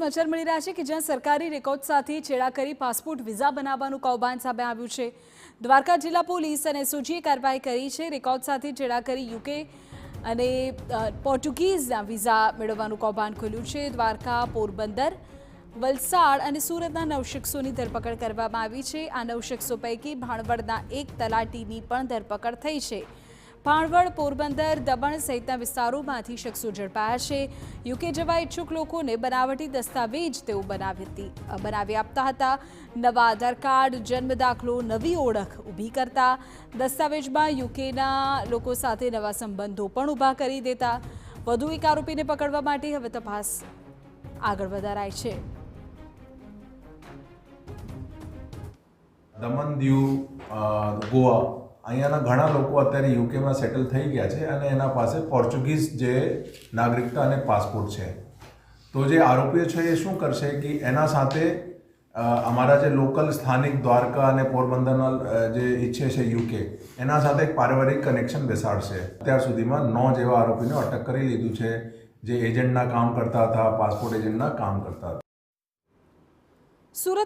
સમાચાર મળી રહ્યા છે કે જ્યાં સરકારી રેકોર્ડ સાથે છેડા કરી પાસપોર્ટ વિઝા બનાવવાનું કૌભાંડ સામે આવ્યું છે। દ્વારકા જિલ્લા પોલીસ અને એસઓજીએ કાર્યવાહી કરી છે। રેકોર્ડ સાથે છેડા કરી યુકે અને પોર્ટુગીઝના વિઝા મેળવવાનું કૌભાંડ ખુલ્યું છે। દ્વારકા, પોરબંદર, વલસાડ અને સુરતના 9 શખ્સોની ધરપકડ કરવામાં આવી છે। આ 9 શખ્સો પૈકી ભાણવડના એક તલાટીની પણ ધરપકડ થઈ છે। ભાણવડ, પોરબંદર, દમણ સહિતના વિસ્તારોમાંથી શખ્સો ઝડપાયા છે। યુકે જવા ઈચ્છુક લોકોને બનાવટી દસ્તાવેજ તેઓ બનાવી આપતા હતા। નવા આધાર કાર્ડ, જન્મ દાખલો, નવી ઓળખ ઊભી કરતા, દસ્તાવેજમાં યુકેના લોકો સાથે નવા સંબંધો પણ ઊભા કરી દેતા। વધુ એક આરોપીને પકડવા માટે હવે તપાસ આગળ વધારાઈ છે। દમણ, દીવ, ગોવા અહીંયાના ઘણા લોકો અત્યારે યુકેમાં સેટલ થઈ ગયા છે અને એના પાસે પોર્ચુગીઝ જે નાગરિકતા અને પાસપોર્ટ છે। તો જે આરોપીઓ છે એ શું કરશે કે એના સાથે અમારા જે લોકલ સ્થાનિક દ્વારકા અને પોરબંદરના જે ઈચ્છે છે યુકે એના સાથે એક પારિવારિક કનેક્શન બેસાડશે। અત્યાર સુધીમાં 9 જેવા આરોપીને અટક કરી લીધું છે જે એજન્ટના કામ કરતા હતા, પાસપોર્ટ એજન્ટના કામ કરતા હતા। સુરત